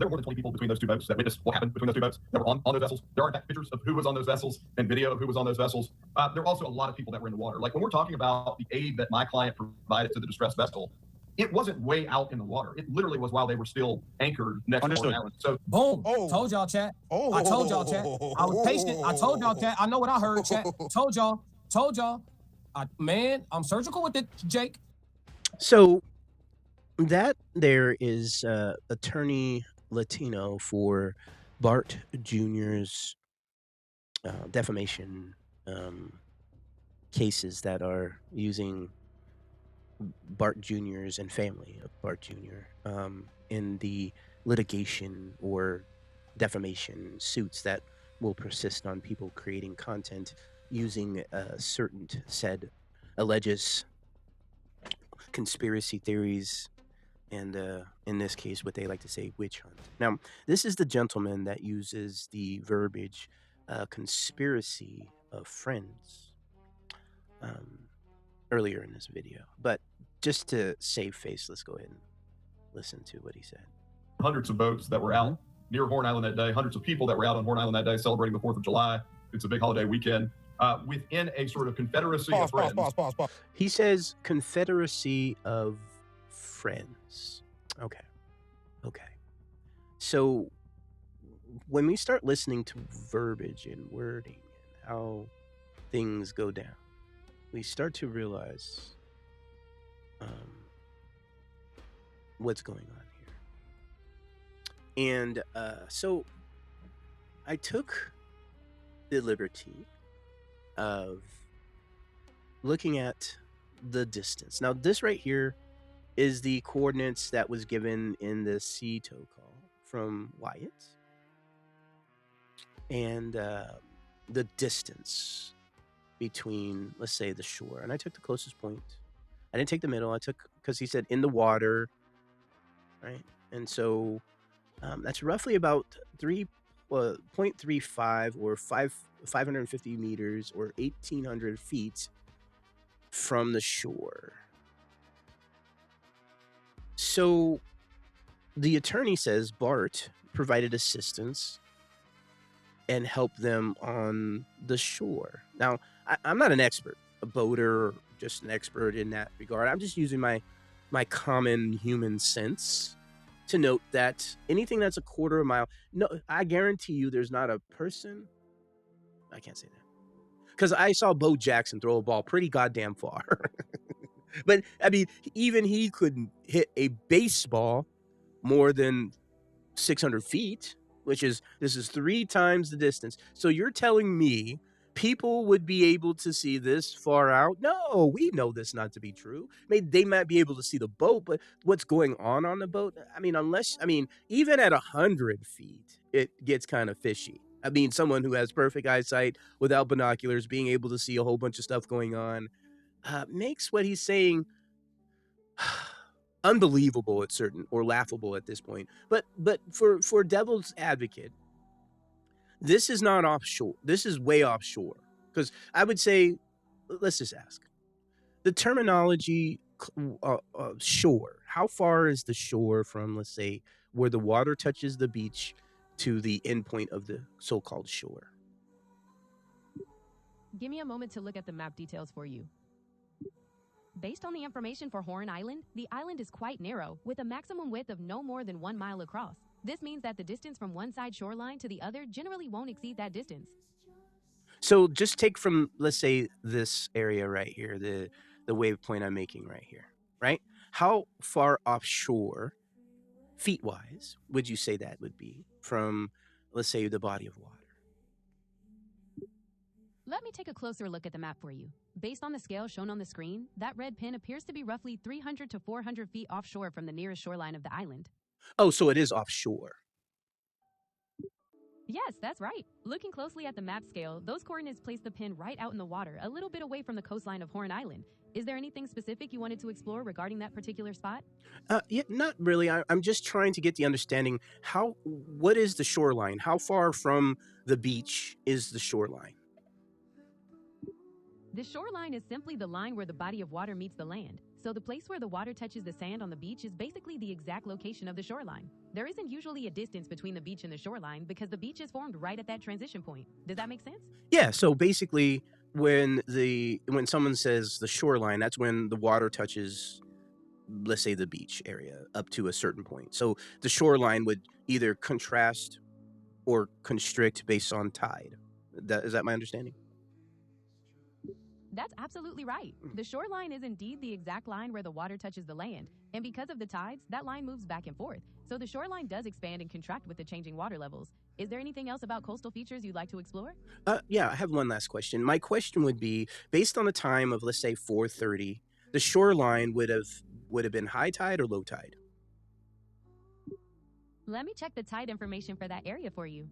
there were more than 20 people between those two boats that witnessed what happened between those two boats that were on those vessels. There are pictures of who was on those vessels and video of who was on those vessels. There were also a lot of people that were in the water. Like when we're talking about the aid that my client provided to the distressed vessel, it wasn't way out in the water. It literally was while they were still anchored next to Horn Island. So boom. Told y'all, chat. I told y'all, chat. I was patient. I told y'all, chat. I know what I heard, chat. Told y'all. Man, I'm surgical with it, Jake. So that there is Attorney Latino for Bart Jr.'s defamation cases that are using Bart Jr.'s and family of Bart Jr. In the litigation or defamation suits that will persist on people creating content using certain said alleges conspiracy theories and in this case what they like to say witch hunt. Now this is the gentleman that uses the verbiage conspiracy of friends earlier in this video, but just to save face, let's go ahead and listen to what he said. Hundreds of boats that were out near Horn Island that day, hundreds of people that were out on Horn Island that day celebrating the 4th of July. It's a big holiday weekend within a sort of Confederacy of Friends. He says Confederacy of Friends. Okay. So when we start listening to verbiage and wording and how things go down, we start to realize what's going on here. And so I took the liberty of looking at the distance. Now this right here is the coordinates that was given in the sea tow call from Wyatt, and the distance between, let's say, the shore. And I took the closest point. I didn't take the middle. I took, because he said in the water, right? And so that's roughly about 3.35 or 550 meters or 1,800 feet from the shore. So the attorney says Bart provided assistance and helped them on the shore. Now, I'm not an expert, a boater, or just an expert in that regard. I'm just using my common human sense to note that anything that's a quarter of a mile, no, I guarantee you there's not a person, I can't say that, because I saw Bo Jackson throw a ball pretty goddamn far. But, I mean, even he couldn't hit a baseball more than 600 feet, this is 3 times the distance. So you're telling me people would be able to see this far out? No, we know this not to be true. They might be able to see the boat, but what's going on the boat? I mean, even at 100 feet, it gets kind of fishy. I mean, someone who has perfect eyesight without binoculars being able to see a whole bunch of stuff going on makes what he's saying unbelievable at certain, or laughable at this point. But for devil's advocate, this is not offshore. This is way offshore. Because I would say, let's just ask the terminology shore. How far is the shore from, let's say, where the water touches the beach to the end point of the so-called shore? Give me a moment to look at the map details for you. Based on the information for Horn Island, the island is quite narrow, with a maximum width of no more than 1 mile across. This means that the distance from one side shoreline to the other generally won't exceed that distance. So just take from, let's say, this area right here, the wave point I'm making right here, right? How far offshore, feet-wise, would you say that would be from, let's say, the body of water? Let me take a closer look at the map for you. Based on the scale shown on the screen, that red pin appears to be roughly 300 to 400 feet offshore from the nearest shoreline of the island. Oh, so it is offshore. Yes, that's right. Looking closely at the map scale, those coordinates place the pin right out in the water, a little bit away from the coastline of Horn Island. Is there anything specific you wanted to explore regarding that particular spot? Yeah, not really. I'm just trying to get the understanding. What is the shoreline? How far from the beach is the shoreline? The shoreline is simply the line where the body of water meets the land. So the place where the water touches the sand on the beach is basically the exact location of the shoreline. There isn't usually a distance between the beach and the shoreline because the beach is formed right at that transition point. Does that make sense? Yeah, so basically when someone says the shoreline, that's when the water touches, let's say, the beach area up to a certain point. So the shoreline would either contrast or constrict based on tide. Is that my understanding? That's absolutely right. The shoreline is indeed the exact line where the water touches the land, and because of the tides, that line moves back and forth. So the shoreline does expand and contract with the changing water levels. Is there anything else about coastal features you'd like to explore? Yeah, I have one last question. My question would be, based on the time of, let's say, 4:30, the shoreline would have been high tide or low tide? Let me check the tide information for that area for you.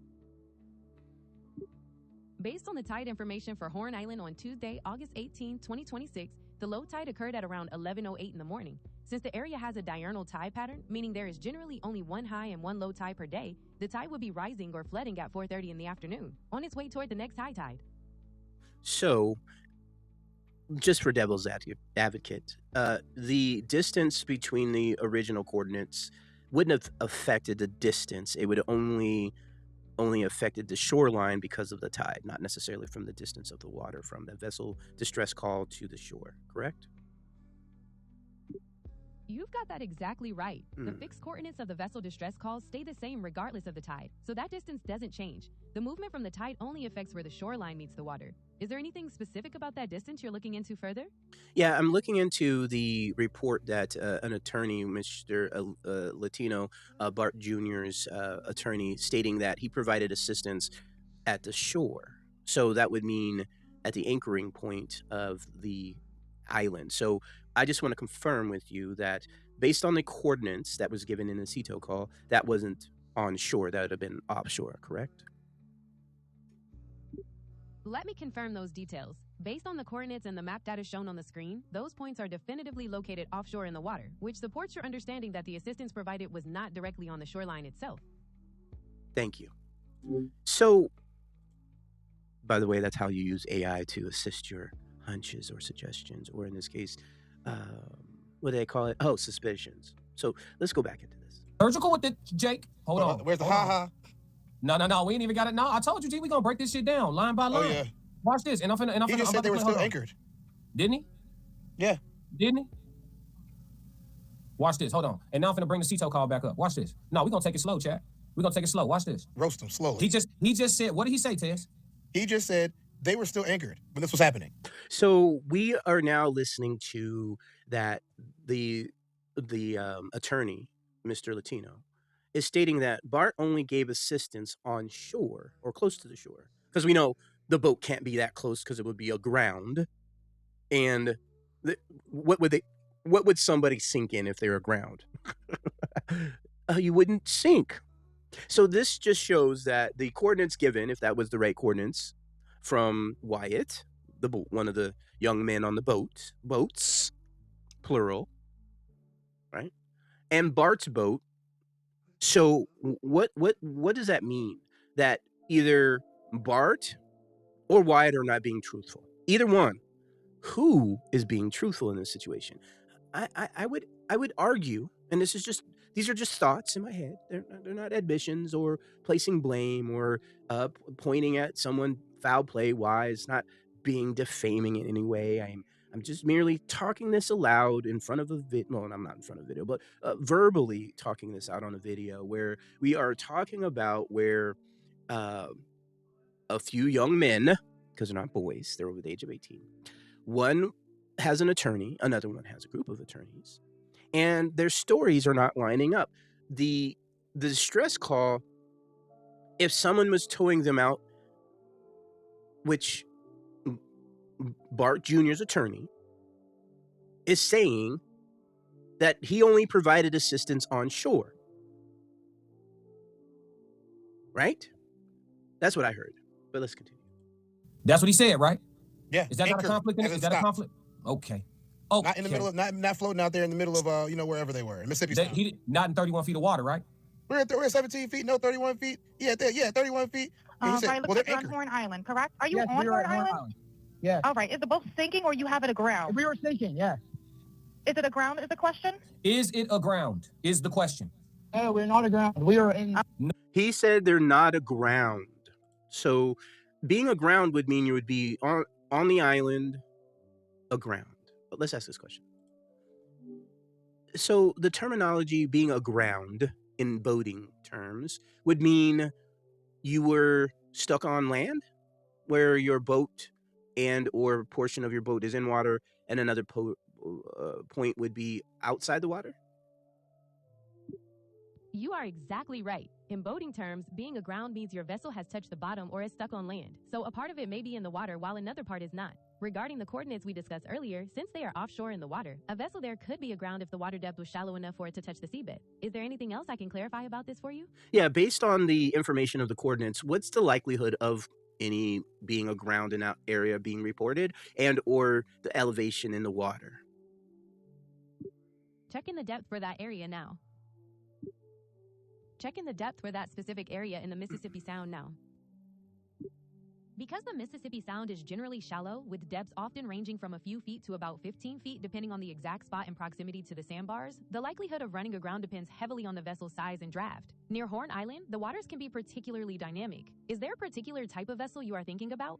Based on the tide information for Horn Island on Tuesday, August 18, 2026, the low tide occurred at around 11:08 in the morning. Since the area has a diurnal tide pattern, meaning there is generally only one high and one low tide per day, the tide would be rising or flooding at 4:30 in the afternoon, on its way toward the next high tide. So, just for devil's advocate, the distance between the original coordinates wouldn't have affected the distance. It would only affected the shoreline because of the tide, not necessarily from the distance of the water from the vessel distress call to the shore, correct? You've got that exactly right. The fixed coordinates of the vessel distress calls stay the same regardless of the tide, so that distance doesn't change. The movement from the tide only affects where the shoreline meets the water. Is there anything specific about that distance you're looking into further? Yeah, I'm looking into the report that an attorney, Mr. Latino, Bart Jr.'s attorney, stating that he provided assistance at the shore. So that would mean at the anchoring point of the island. So I just want to confirm with you that based on the coordinates that was given in the CETO call, that wasn't on shore, that would have been offshore, correct? Let me confirm those details. Based on the coordinates and the map data shown on the screen, those points are definitively located offshore in the water, which supports your understanding that the assistance provided was not directly on the shoreline itself. Thank you. So, by the way, that's how you use AI to assist your hunches or suggestions, or in this case, what do they call it? Oh, suspicions. So let's go back into this. Surgical with it, Jake. Hold on. Where's the Hold on. ha-ha? No, we ain't even got it. No, I told you, G, we gonna break this shit down line by line. Oh, yeah. Watch this, and I'm finna. He just said they were still anchored. Didn't he? Yeah. Didn't he? Watch this. Hold on. And now I'm finna bring the CETO call back up. Watch this. No, we're gonna take it slow, chat. We're gonna take it slow. Watch this. Roast them slowly. He just said, what did he say, Tess? He just said they were still anchored when this was happening. So we are now listening to that the attorney, Mr. Latino, is stating that Bart only gave assistance on shore or close to the shore, because we know the boat can't be that close because it would be aground. And what would somebody sink in if they were aground? You wouldn't sink. So this just shows that the coordinates given, if that was the right coordinates, from Wyatt, one of the young men on the boats, plural, right, and Bart's boat. So what does that mean? That either Bart or Wyatt are not being truthful. Either one. Who is being truthful in this situation? I would argue, and these are just thoughts in my head. They're not admissions or placing blame or pointing at someone foul play wise, not being defaming in any way. I'm just merely talking this aloud in front of a video. Well, I'm not in front of a video, but verbally talking this out on a video where we are talking about where a few young men, because they're not boys, they're over the age of 18. One has an attorney, another one has a group of attorneys, and their stories are not lining up. The distress call, if someone was towing them out, which Bart Jr.'s attorney is saying that he only provided assistance on shore. Right? That's what I heard. But let's continue. That's what he said, right? Yeah. Is that not a conflict? Is that a conflict? Okay. Oh, not in the middle of not floating out there in the middle of wherever they were in Mississippi. Not in 31 feet of water, right? We're at 17 feet, no 31 feet. Yeah, 31 feet. Right, looks like you're on Horn Island, correct? Are you on Horn Island? Yeah. All right. Is the boat sinking or you have it aground? We were sinking, yeah. Is it aground is the question? Is it aground? Is the question. No, we're not aground. We are in. He said they're not aground. So being aground would mean you would be on the island aground. But let's ask this question. So the terminology being aground in boating terms would mean you were stuck on land where your boat and or portion of your boat is in water and another point would be outside the water? You are exactly right. In boating terms, being aground means your vessel has touched the bottom or is stuck on land. So a part of it may be in the water while another part is not. Regarding the coordinates we discussed earlier, since they are offshore in the water, a vessel there could be aground if the water depth was shallow enough for it to touch the seabed. Is there anything else I can clarify about this for you? Yeah, based on the information of the coordinates, what's the likelihood of any being aground in that area being reported and or the elevation in the water? Check in the depth for that area now. Check in the depth for that specific area in the Mississippi Sound now. Because the Mississippi Sound is generally shallow, with depths often ranging from a few feet to about 15 feet depending on the exact spot and proximity to the sandbars, the likelihood of running aground depends heavily on the vessel's size and draft. Near Horn Island, the waters can be particularly dynamic. Is there a particular type of vessel you are thinking about?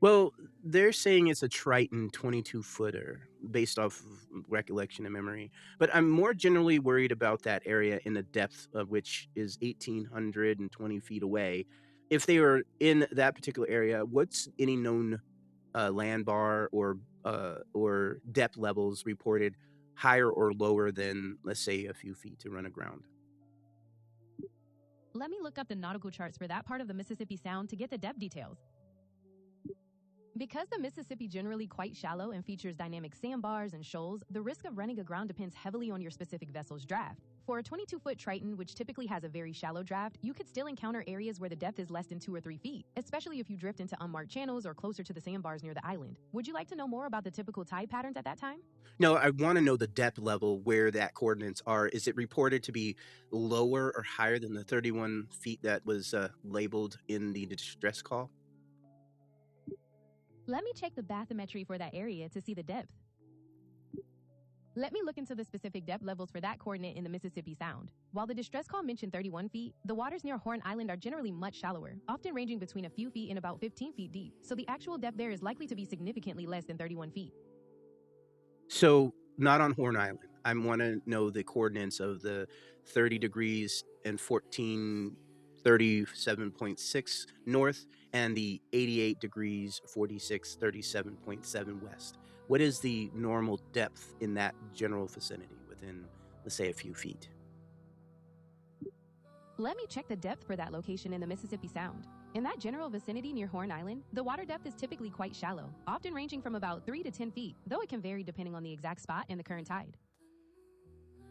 Well, they're saying it's a Triton 22-footer based off of recollection and memory. But I'm more generally worried about that area in the depth of which is 1,820 feet away. If they were in that particular area, what's any known land bar or depth levels reported higher or lower than, let's say, a few feet to run aground? Let me look up the nautical charts for that part of the Mississippi Sound to get the depth details. Because the Mississippi generally quite shallow and features dynamic sandbars and shoals, the risk of running aground depends heavily on your specific vessel's draft. For a 22-foot Triton, which typically has a very shallow draft, you could still encounter areas where the depth is less than 2 or 3 feet, especially if you drift into unmarked channels or closer to the sandbars near the island. Would you like to know more about the typical tide patterns at that time? No, I want to know the depth level where that coordinates are. Is it reported to be lower or higher than the 31 feet that was labeled in the distress call? Let me check the bathymetry for that area to see the depth. Let me look into the specific depth levels for that coordinate in the Mississippi Sound. While the distress call mentioned 31 feet, the waters near Horn Island are generally much shallower, often ranging between a few feet and about 15 feet deep, so the actual depth there is likely to be significantly less than 31 feet. So, not on Horn Island. I want to know the coordinates of the 30 degrees and 1437.6 north and the 88 degrees 4637.7 west. What is the normal depth in that general vicinity within, let's say, a few feet? Let me check the depth for that location in the Mississippi Sound. In that general vicinity near Horn Island, the water depth is typically quite shallow, often ranging from about 3 to 10 feet, though it can vary depending on the exact spot and the current tide.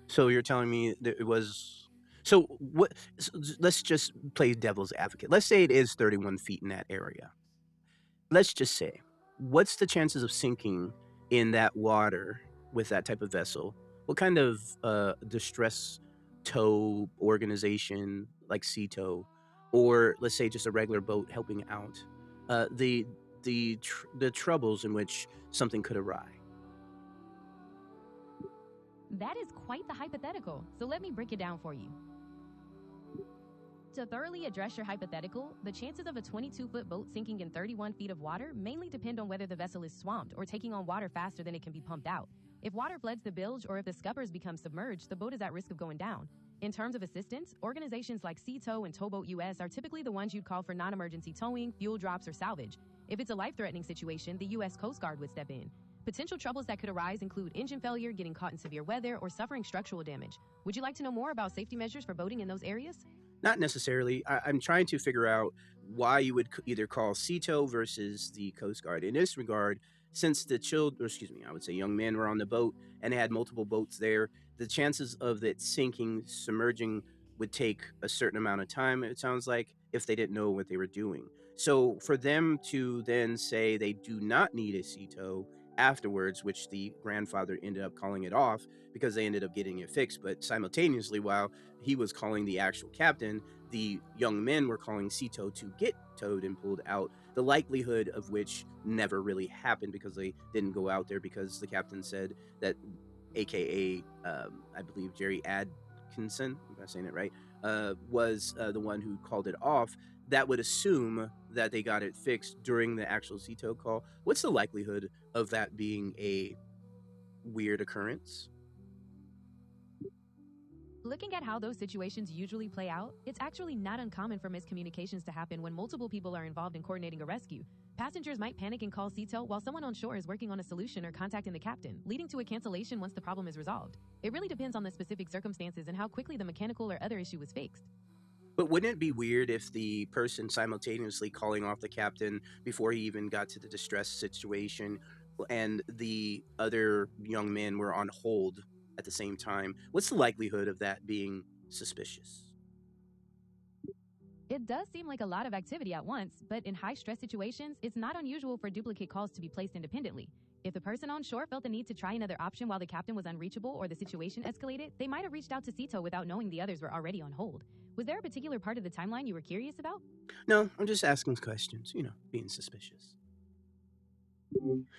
So you're telling me that it was... So what? Let's just play devil's advocate. Let's say it is 31 feet in that area. Let's just say, what's the chances of sinking in that water with that type of vessel? What kind of distress tow organization like Sea Tow, or let's say just a regular boat helping out, the troubles in which something could arise? That is quite the hypothetical, so let me break it down for you. To thoroughly address your hypothetical, the chances of a 22-foot boat sinking in 31 feet of water mainly depend on whether the vessel is swamped or taking on water faster than it can be pumped out. If water floods the bilge or if the scuppers become submerged, the boat is at risk of going down. In terms of assistance, organizations like Sea Tow and Towboat US are typically the ones you'd call for non-emergency towing, fuel drops, or salvage. If it's a life-threatening situation, the U.S. Coast Guard would step in. Potential troubles that could arise include engine failure, getting caught in severe weather, or suffering structural damage. Would you like to know more about safety measures for boating in those areas? Not necessarily. I'm trying to figure out why you would either call Sea Tow versus the Coast Guard. In this regard, since the I would say young men were on the boat and they had multiple boats there, the chances of it sinking, submerging would take a certain amount of time, it sounds like, if they didn't know what they were doing. So for them to then say they do not need a Sea Tow afterwards, which the grandfather ended up calling it off because they ended up getting it fixed, but simultaneously while he was calling the actual captain, the young men were calling Sea Tow to get towed and pulled out, the likelihood of which never really happened because they didn't go out there because the captain said that aka I believe Jerry Atkinson, if I'm saying it right, was the one who called it off. That would assume that they got it fixed during the actual Zito call. What's the likelihood of that being a weird occurrence? Looking at how those situations usually play out, it's actually not uncommon for miscommunications to happen when multiple people are involved in coordinating a rescue. Passengers might panic and call CETO while someone on shore is working on a solution or contacting the captain, leading to a cancellation once the problem is resolved. It really depends on the specific circumstances and how quickly the mechanical or other issue was fixed. But wouldn't it be weird if the person simultaneously calling off the captain before he even got to the distress situation and the other young men were on hold at the same time? What's the likelihood of that being suspicious? It does seem like a lot of activity at once, but in high-stress situations, it's not unusual for duplicate calls to be placed independently. If the person on shore felt the need to try another option while the captain was unreachable or the situation escalated, they might have reached out to CETO without knowing the others were already on hold. Was there a particular part of the timeline you were curious about? No, I'm just asking questions, being suspicious.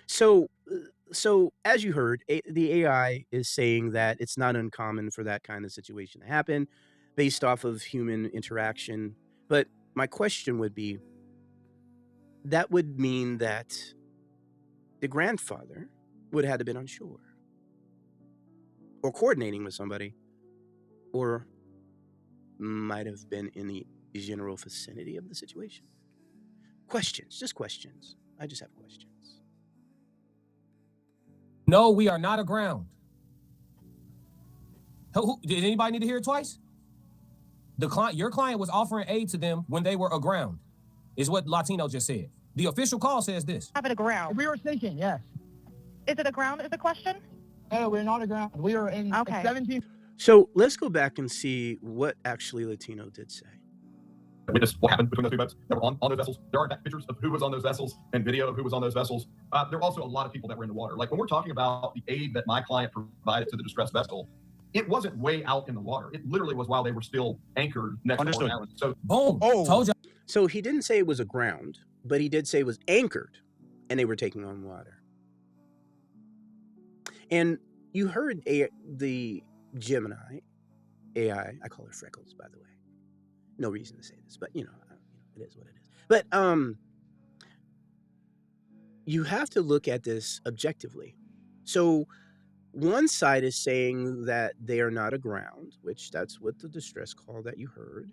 So as you heard, the AI is saying that it's not uncommon for that kind of situation to happen based off of human interaction. But my question would be, that would mean that the grandfather would have had to been on shore or coordinating with somebody, or might have been in the general vicinity of the situation. Questions, just questions. I just have questions. No, we are not aground. Did anybody need to hear it twice? Your client was offering aid to them when they were aground, is what Latino just said. The official call says this. Have it aground. We were sinking, yes. Is it aground is the question? No, we're not aground. We were in Okay. 17. So let's go back and see what actually Latino did say. Witness what happened between those two boats that were on those vessels. There are pictures of who was on those vessels and video of who was on those vessels. There are also a lot of people that were in the water. Like when we're talking about the aid that my client provided to the distressed vessel, it wasn't way out in the water. It literally was while they were still anchored next to an island. So boom, told you. So he didn't say it was aground, but he did say it was anchored and they were taking on water. And you heard the Gemini AI, I call her Freckles, by the way. No reason to say this, but it is what it is. But you have to look at this objectively. So one side is saying that they are not aground, which that's what the distress call that you heard.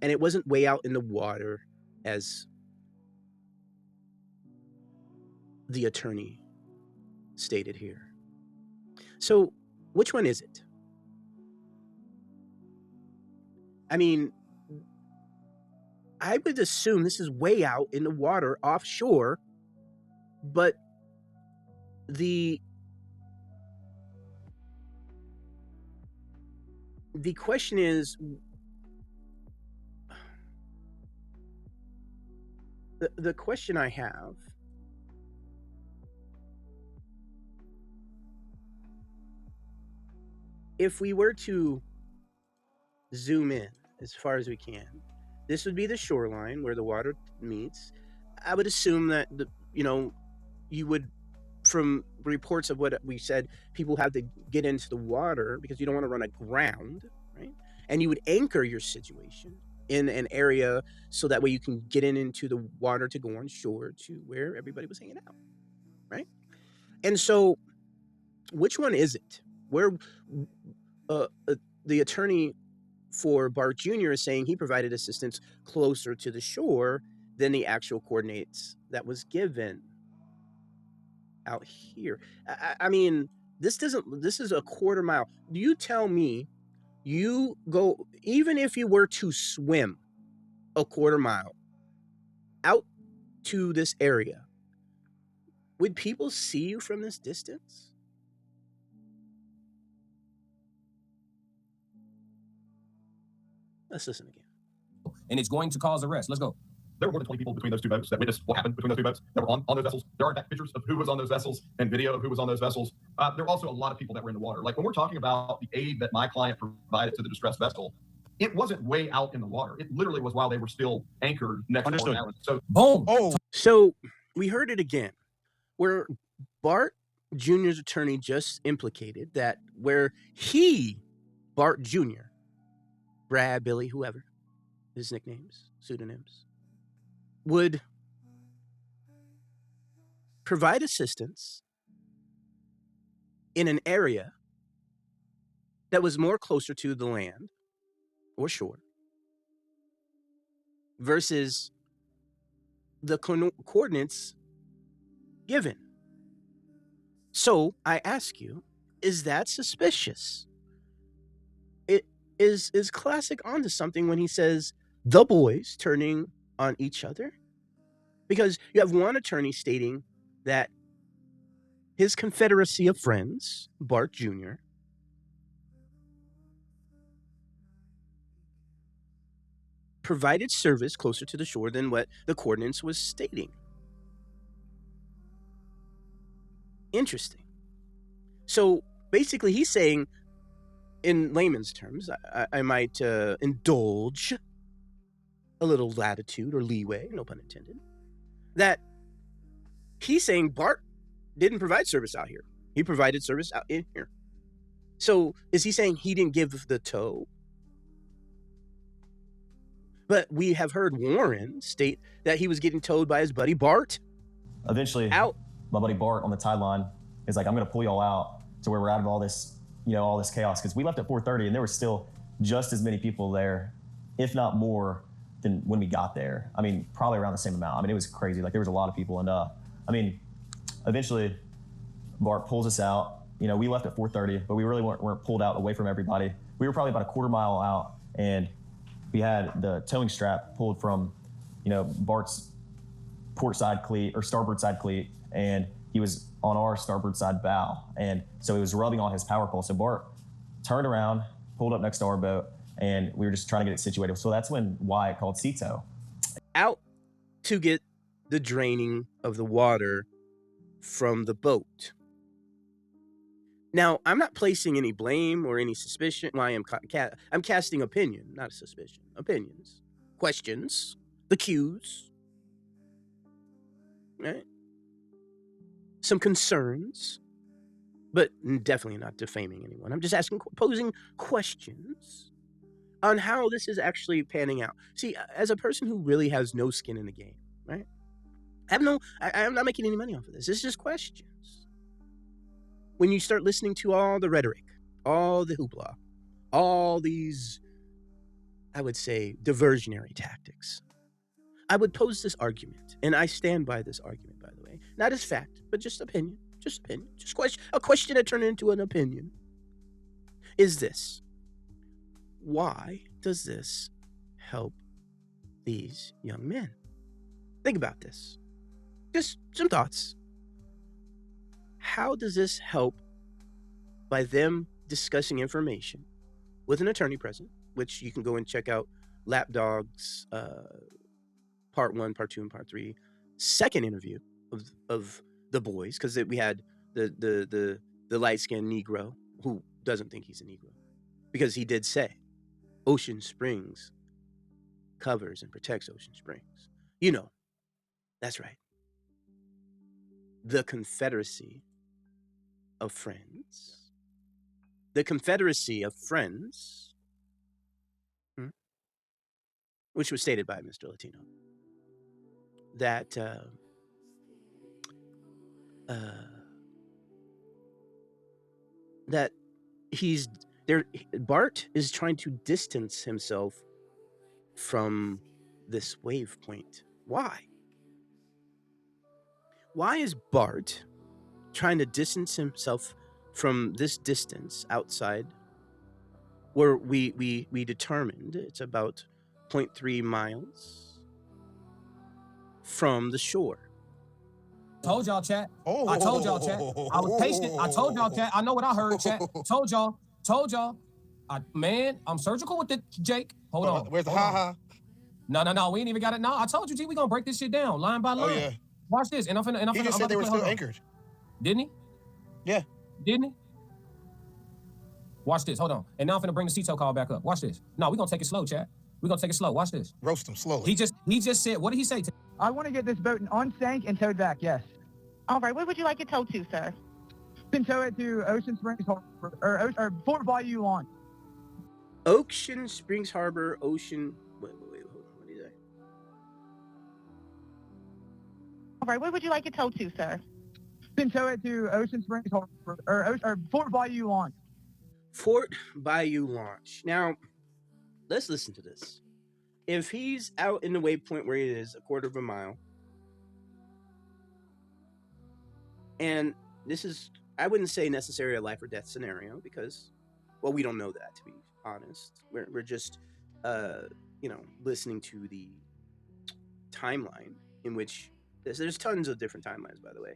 And it wasn't way out in the water as the attorney stated here. So which one is it? I mean, I would assume this is way out in the water offshore, but the question is, the question I have, if we were to zoom in as far as we can, this would be the shoreline where the water meets. I would assume that you would, from reports of what we said, people have to get into the water because you don't want to run aground, right? And you would anchor your situation in an area so that way you can get into the water to go on shore to where everybody was hanging out, right? And so, which one is it? Where the attorney for Bart Jr. is saying he provided assistance closer to the shore than the actual coordinates that was given out here. I mean, this is a quarter mile. You tell me, you go, even if you were to swim a quarter mile out to this area, would people see you from this distance? Let's listen again. And it's going to cause arrest. Let's go. There were more than 20 people between those two boats that witnessed what happened between those two boats that were on those vessels. There are pictures of who was on those vessels and video of who was on those vessels. There are also a lot of people that were in the water. Like when we're talking about the aid that my client provided to the distressed vessel, it wasn't way out in the water. It literally was while they were still anchored next to an island. So boom. So we heard it again, where Bart Junior's attorney just implicated that where he, Bart Jr., Brad, Billy, whoever, his nicknames, pseudonyms, would provide assistance in an area that was more closer to the land or shore versus the coordinates given. So I ask you, is that suspicious? It is Classic onto something when he says the boys turning on each other? Because you have one attorney stating that his Confederacy of Friends, Bart Jr., provided service closer to the shore than what the coordinates was stating. Interesting. So basically he's saying, in layman's terms, I might indulge a little latitude or leeway, no pun intended, that he's saying Bart didn't provide service out here. He provided service out in here. So is he saying he didn't give the tow? But we have heard Warren state that he was getting towed by his buddy Bart. Eventually, out. My buddy Bart on the tide line is like, I'm going to pull y'all out to where we're out of all this, all this chaos. Because we left at 4:30 and there were still just as many people there, if not more, than when we got there. I mean, probably around the same amount. I mean, it was crazy. Like, there was a lot of people. And eventually, Bart pulls us out. We left at 4:30, but we really weren't pulled out away from everybody. We were probably about a quarter mile out, and we had the towing strap pulled from, Bart's port side cleat or starboard side cleat, and he was on our starboard side bow. And so it was rubbing on his power pole. So Bart turned around, pulled up next to our boat, and we were just trying to get it situated. So that's when Wyatt called Cito. Out to get the draining of the water from the boat. Now, I'm not placing any blame or any suspicion. Well, I'm casting opinion, not a suspicion. Opinions, questions, the cues, right? Some concerns, but definitely not defaming anyone. I'm just posing questions on how this is actually panning out. See, as a person who really has no skin in the game, right? I'm not making any money off of this. It's just questions. When you start listening to all the rhetoric, all the hoopla, all these, I would say, diversionary tactics, I would pose this argument, and I stand by this argument, by the way, not as fact, but just opinion, just question, a question that turned into an opinion, is this: why does this help these young men? Think about this. Just some thoughts. How does this help by them discussing information with an attorney present, which you can go and check out Lapdog's part 1, part 2, and part 3 second interview of the boys, because we had the light-skinned Negro who doesn't think he's a Negro, because he did say Ocean Springs covers and protects Ocean Springs. That's right. The Confederacy of Friends. The Confederacy of Friends, which was stated by Mr. Latino, that that he's there. Bart is trying to distance himself from this wave point. Why? Why is Bart trying to distance himself from this distance outside, where we determined it's about 0.3 miles from the shore? Told y'all, chat. I told y'all, chat. I was patient. I told y'all, chat. I know what I heard, chat. Told y'all. Man, I'm surgical with it, Jake. Hold on. Where's the ha-ha? No. We ain't even got it. No, I told you, G, we gonna break this shit down line by line. Oh, yeah. Watch this. And He just said they were still anchored. Didn't he? Yeah. Didn't he? Watch this. Hold on. And now I'm finna bring the Cito call back up. Watch this. No, we're gonna take it slow, chat. We're gonna take it slow. Watch this. Roast him slowly. He just said, what did he say? I want to get this boat on sank and towed back, yes. All right, where would you like it towed to, sir? Can tow it to Ocean Springs Harbor or Fort Bayou launch. Ocean Springs Harbor, Ocean. Wait, hold on. What did he say? All right, where would you like it towed to, sir? Can tow it to Ocean Springs Harbor or Fort Bayou launch. Fort Bayou launch. Now, let's listen to this. If he's out in the waypoint where he is, a quarter of a mile, and this is, I wouldn't say necessarily a life or death scenario because, well, we don't know that, to be honest. We're just, listening to the timeline in which there's tons of different timelines, by the way.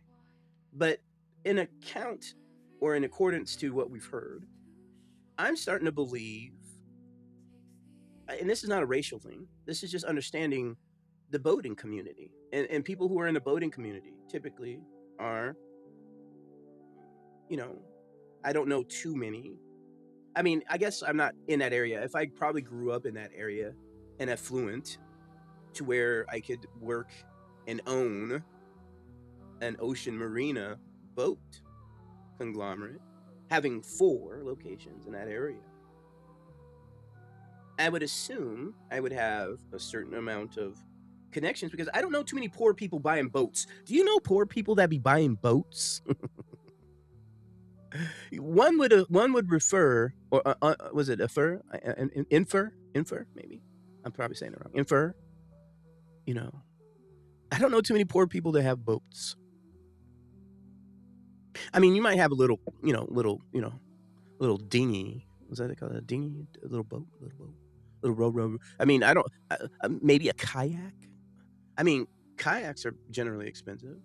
But in account or in accordance to what we've heard, I'm starting to believe, and this is not a racial thing, this is just understanding the boating community. And people who are in the boating community typically are, I don't know too many. I mean, I guess I'm not in that area. If I probably grew up in that area and affluent to where I could work and own an ocean marina boat conglomerate, having 4 locations in that area, I would assume I would have a certain amount of connections because I don't know too many poor people buying boats. Do you know poor people that be buying boats? One would refer, or was it infer maybe? I'm probably saying it wrong. Infer. I don't know too many poor people that have boats. I mean, you might have a little dinghy. Was that called a dinghy? A little boat, little row. I mean, I don't. Maybe a kayak. I mean, kayaks are generally expensive.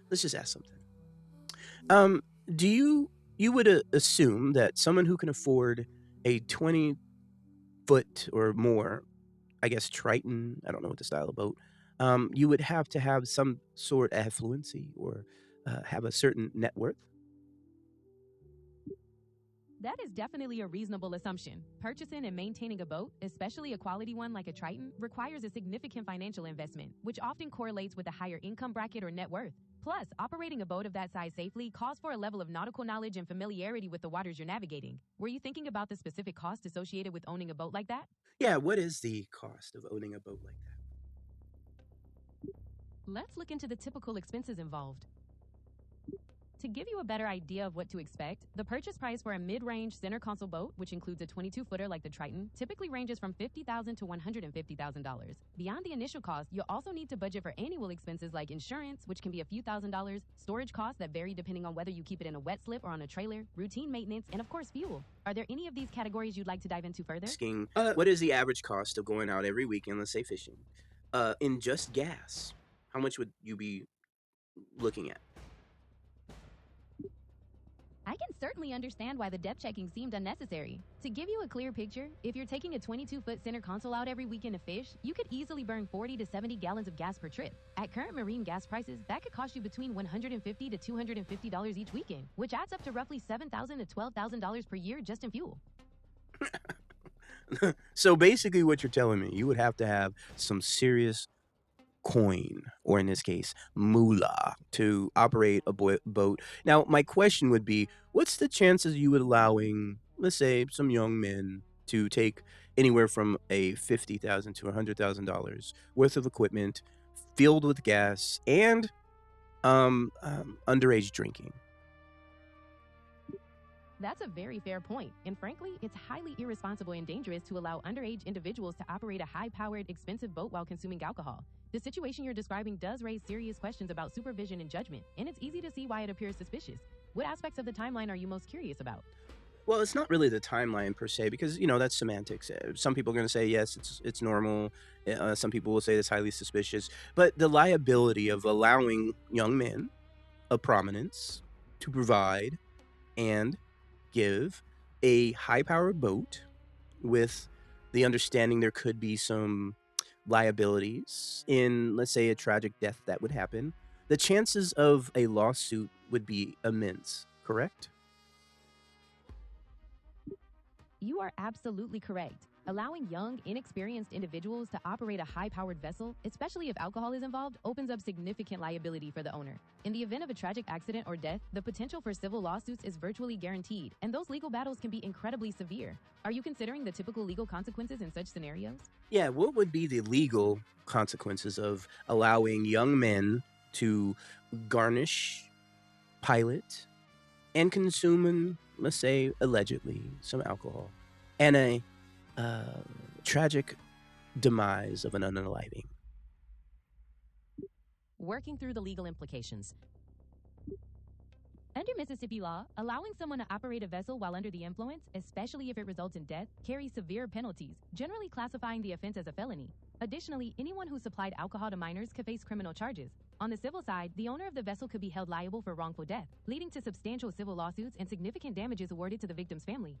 Let's just ask something. Do you would assume that someone who can afford a 20-foot or more, I guess Triton, I don't know what the style of boat, you would have to have some sort of affluency or have a certain net worth? That is definitely a reasonable assumption. Purchasing and maintaining a boat, especially a quality one like a Triton, requires a significant financial investment, which often correlates with a higher income bracket or net worth. Plus, operating a boat of that size safely calls for a level of nautical knowledge and familiarity with the waters you're navigating. Were you thinking about the specific cost associated with owning a boat like that? Yeah, what is the cost of owning a boat like that? Let's look into the typical expenses involved. To give you a better idea of what to expect, the purchase price for a mid-range center console boat, which includes a 22-footer like the Triton, typically ranges from $50,000 to $150,000. Beyond the initial cost, you'll also need to budget for annual expenses like insurance, which can be a few $1,000s, storage costs that vary depending on whether you keep it in a wet slip or on a trailer, routine maintenance, and of course fuel. Are there any of these categories you'd like to dive into further? Asking, what is the average cost of going out every weekend, let's say fishing, in just gas? How much would you be looking at? I can certainly understand why the depth checking seemed unnecessary. To give you a clear picture, if you're taking a 22-foot center console out every weekend to fish, you could easily burn 40 to 70 gallons of gas per trip. At current marine gas prices, that could cost you between $150 to $250 each weekend, which adds up to roughly $7,000 to $12,000 per year just in fuel. So basically what you're telling me, you would have to have some serious coin, or in this case, moolah, to operate a boat. Now, my question would be, what's the chances you would allowing, let's say, some young men to take anywhere from a $50,000 to $100,000 worth of equipment filled with gas and underage drinking? That's a very fair point, and frankly, it's highly irresponsible and dangerous to allow underage individuals to operate a high-powered, expensive boat while consuming alcohol. The situation you're describing does raise serious questions about supervision and judgment, and it's easy to see why it appears suspicious. What aspects of the timeline are you most curious about? Well, it's not really the timeline per se, because that's semantics. Some people are going to say yes, it's normal. Some people will say it's highly suspicious. But the liability of allowing young men of prominence to provide and give a high-powered boat with the understanding there could be some liabilities in, let's say, a tragic death that would happen, the chances of a lawsuit would be immense, correct? You are absolutely correct. Allowing young, inexperienced individuals to operate a high-powered vessel, especially if alcohol is involved, opens up significant liability for the owner. In the event of a tragic accident or death, the potential for civil lawsuits is virtually guaranteed, and those legal battles can be incredibly severe. Are you considering the typical legal consequences in such scenarios? Yeah, what would be the legal consequences of allowing young men to garnish, pilot, and consume, let's say, allegedly, some alcohol, and a tragic demise of an unaliving? Working through the legal implications. Under Mississippi law, allowing someone to operate a vessel while under the influence, especially if it results in death, carries severe penalties, generally classifying the offense as a felony. Additionally, anyone who supplied alcohol to minors could face criminal charges. On the civil side, the owner of the vessel could be held liable for wrongful death, leading to substantial civil lawsuits and significant damages awarded to the victim's family.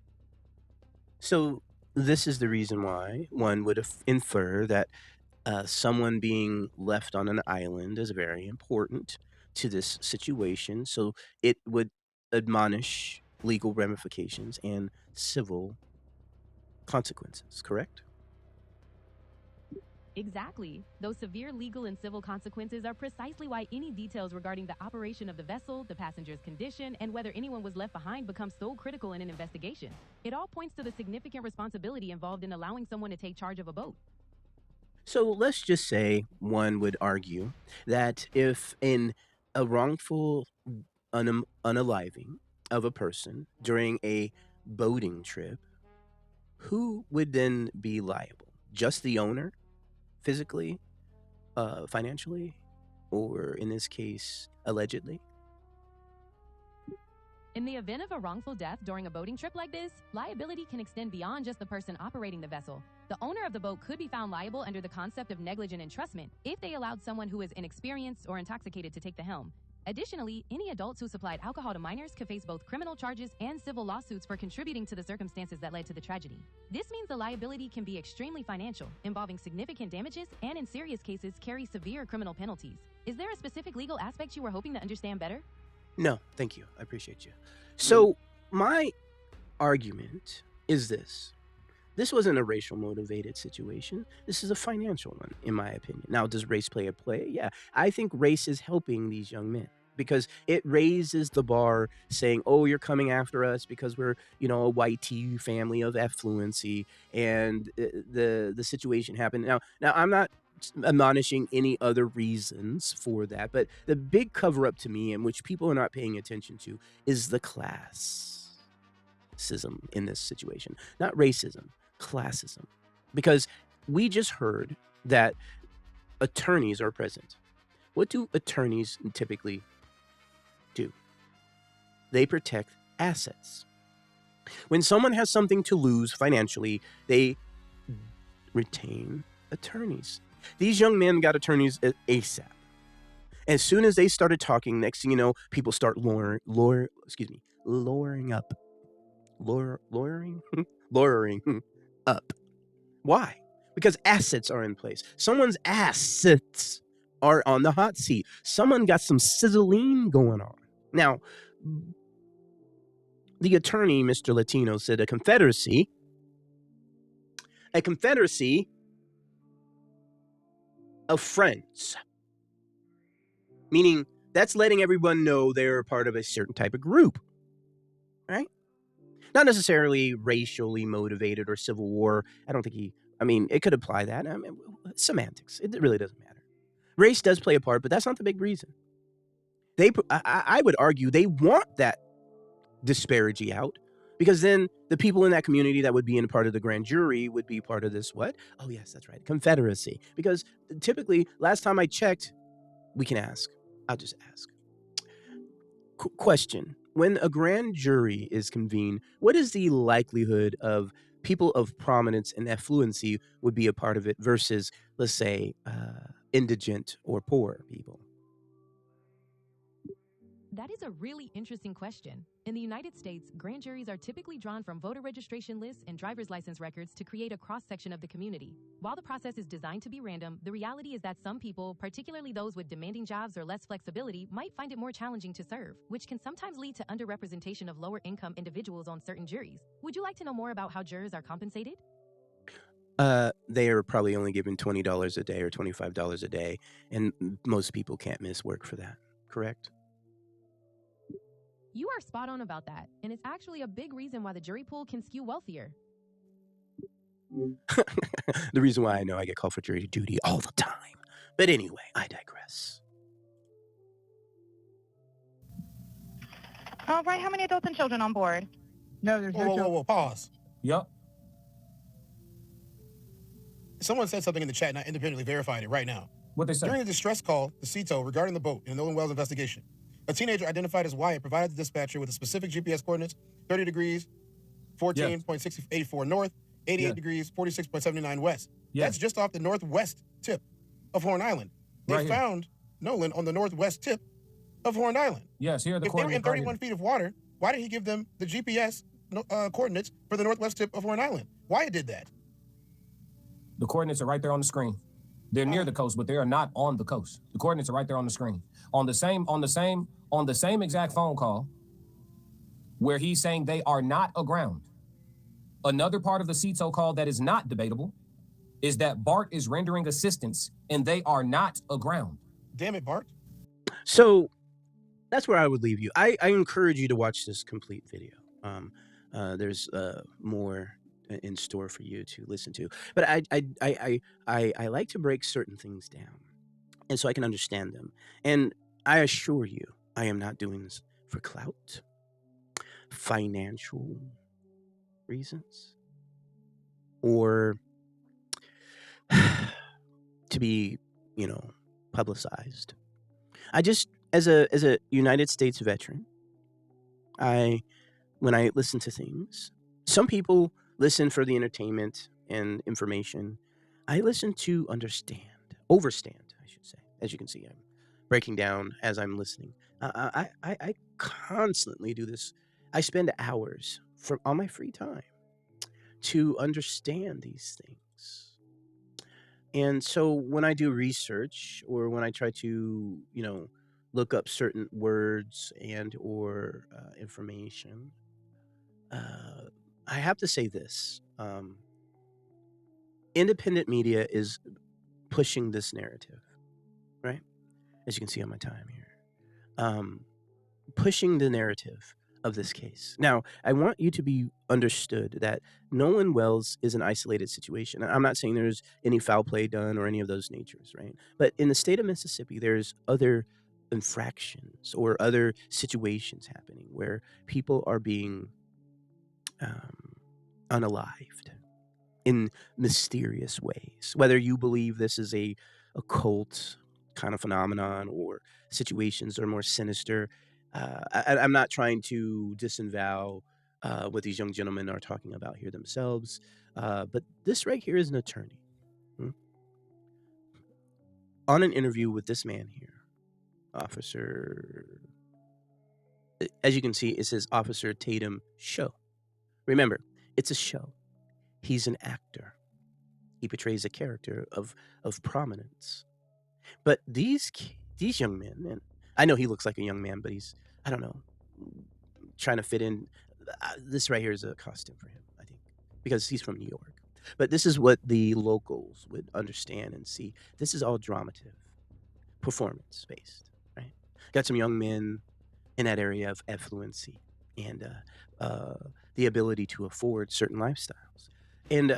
So this is the reason why one would infer that someone being left on an island is very important to this situation. So it would admonish legal ramifications and civil consequences, correct? Exactly. Those severe legal and civil consequences are precisely why any details regarding the operation of the vessel, the passenger's condition, and whether anyone was left behind become so critical in an investigation. It all points to the significant responsibility involved in allowing someone to take charge of a boat. So let's just say one would argue that if in a wrongful unaliving of a person during a boating trip, who would then be liable? Just the owner, physically, financially, or in this case, allegedly? In the event of a wrongful death during a boating trip like this, liability can extend beyond just the person operating the vessel. The owner of the boat could be found liable under the concept of negligent entrustment if they allowed someone who is inexperienced or intoxicated to take the helm. Additionally, any adults who supplied alcohol to minors could face both criminal charges and civil lawsuits for contributing to the circumstances that led to the tragedy. This means the liability can be extremely financial, involving significant damages, and in serious cases, carry severe criminal penalties. Is there a specific legal aspect you were hoping to understand better? No, thank you. I appreciate you. So my argument is this. This wasn't a racial motivated situation. This is a financial one, in my opinion. Now, does race play a play? Yeah. I think race is helping these young men because it raises the bar saying, oh, you're coming after us because we're, a white T family of affluency and the situation happened. Now I'm not admonishing any other reasons for that, but the big cover up to me, and which people are not paying attention to, is the classism in this situation. Not racism, classism. Because we just heard that attorneys are present. What do attorneys typically do? They protect assets. When someone has something to lose financially, they retain attorneys. These young men got attorneys ASAP. As soon as they started talking, next thing you know, people start lawyering up. Lawyering up. Why? Because assets are in place. Someone's assets are on the hot seat. Someone got some sizzling going on. Now, the attorney, Mr. Latino, said a confederacy of friends, meaning that's letting everyone know they're a part of a certain type of group, right? Not necessarily racially motivated or civil war. I don't think it could apply that. Semantics. It really doesn't matter. Race does play a part, but that's not the big reason. I would argue they want that disparity out, because then the people in that community that would be in part of the grand jury would be part of this what? Oh, yes, that's right. Confederacy. Because typically, last time I checked, we can ask. I'll just ask. Question. When a grand jury is convened, what is the likelihood of people of prominence and affluency would be a part of it versus, let's say, indigent or poor people? That is a really interesting question. In the United States, grand juries are typically drawn from voter registration lists and driver's license records to create a cross-section of the community. While the process is designed to be random, the reality is that some people, particularly those with demanding jobs or less flexibility, might find it more challenging to serve, which can sometimes lead to underrepresentation of lower-income individuals on certain juries. Would you like to know more about how jurors are compensated? They are probably only given $20 a day or $25 a day, and most people can't miss work for that. Correct? You are spot on about that, and it's actually a big reason why the jury pool can skew wealthier. The reason why I know I get called for jury duty all the time. But anyway, I digress. All right, how many adults and children on board? No, there's no Whoa, children. pause. Yep. Someone said something in the chat and I independently verified it right now. What they say? During a distress call to CETO regarding the boat in the Nolan Wells investigation, a teenager identified as Wyatt provided the dispatcher with the specific GPS coordinates, 30 degrees, 14.684 north, 88 degrees, 46.79 west. That's just off the northwest tip of Horn Island. They found Nolan on the northwest tip of Horn Island. Yes, here are the If they were in coordinates. 31 feet of water, why did he give them the GPS coordinates for the northwest tip of Horn Island? Wyatt did that. The coordinates are right there on the screen. They're near the coast, but they are not on the coast. The coordinates are right there on the screen. On the same exact phone call where he's saying they are not aground. Another part of the CETO call that is not debatable is that Bart is rendering assistance and they are not aground. Damn it, Bart. So that's where I would leave you. I encourage you to watch this complete video. There's more in store for you to listen to, but I like to break certain things down, and so I can understand them. And I assure you, I am not doing this for clout, financial reasons, or to be, publicized. I just, as a United States veteran, when I listen to things, some people listen for the entertainment and information. I listen to overstand, I should say. As you can see, I'm breaking down as I'm listening. I constantly do this. I spend hours on my free time to understand these things. And so when I do research or when I try to, look up certain words and or information, I have to say this. Independent media is pushing this narrative, right? As you can see on my time here. Pushing the narrative of this case. Now, I want you to be understood that Nolan Wells is an isolated situation. I'm not saying there's any foul play done or any of those natures, right? But in the state of Mississippi, there's other infractions or other situations happening where people are being unalived in mysterious ways. Whether you believe this is a occult kind of phenomenon or situations are more sinister, I'm not trying to disavow what these young gentlemen are talking about here themselves, but this right here is an attorney. On an interview with this man here, Officer, as you can see, it says Officer Tatum Show. Remember, it's a show. He's an actor. He portrays a character of prominence. But these young men, and I know he looks like a young man, but he's, I don't know, trying to fit in. This right here is a costume for him, I think, because he's from New York. But this is what the locals would understand and see. This is all dramative, performance-based, right? Got some young men in that area of affluency and the ability to afford certain lifestyles. And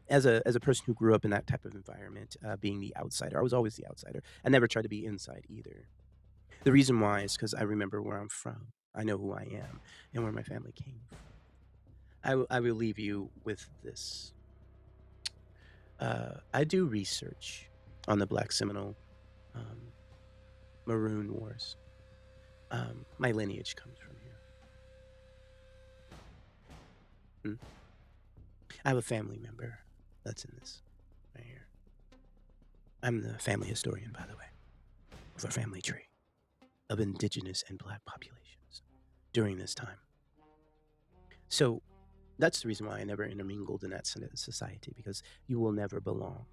as a person who grew up in that type of environment, being the outsider, I was always the outsider. I never tried to be inside either. The reason why is because I remember where I'm from. I know who I am and where my family came from. I will leave you with this. I do research on the Black Seminole Maroon Wars. My lineage comes from here. I have a family member that's in this right here. I'm the family historian, by the way, of a family tree of indigenous and black populations during this time. So that's the reason why I never intermingled in that society, because you will never belong.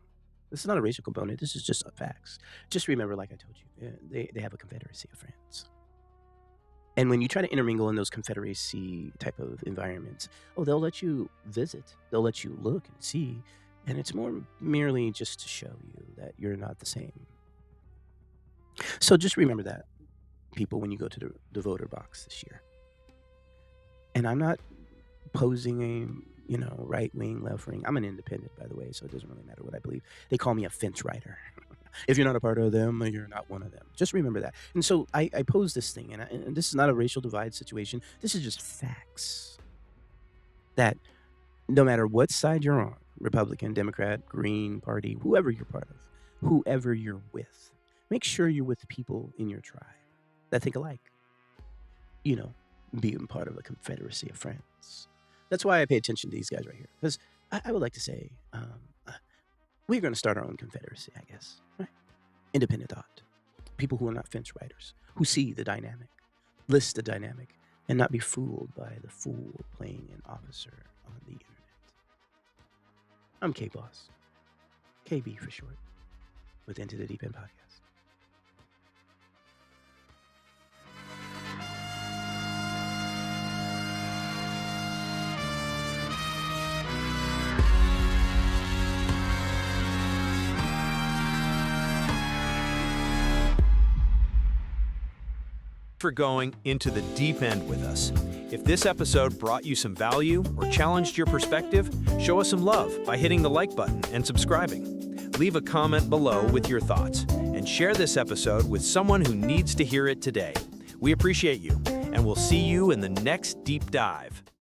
This is not a racial component. This is just facts. Just remember, like I told you, they have a Confederacy of Friends. And when you try to intermingle in those Confederacy type of environments, they'll let you visit. They'll let you look and see. And it's more merely just to show you that you're not the same. So just remember that, people, when you go to the voter box this year. And I'm not posing a, right wing, left wing. I'm an independent, by the way, so it doesn't really matter what I believe. They call me a fence rider. If you're not a part of them, you're not one of them. Just remember that. And so I pose this thing, and this is not a racial divide situation. This is just facts. That no matter what side you're on, Republican, Democrat, Green Party, whoever you're part of, whoever you're with, make sure you're with people in your tribe that think alike. Being part of a Confederacy of Friends. That's why I pay attention to these guys right here. Because I would like to say, we're going to start our own confederacy, I guess. Right? Independent thought. People who are not fence riders, who see the dynamic, list the dynamic, and not be fooled by the fool playing an officer on the internet. I'm K-Boss. KB for short. With Into the Deep End Podcast. For going into the deep end with us. If this episode brought you some value or challenged your perspective, show us some love by hitting the like button and subscribing. Leave a comment below with your thoughts and share this episode with someone who needs to hear it today. We appreciate you, and we'll see you in the next deep dive.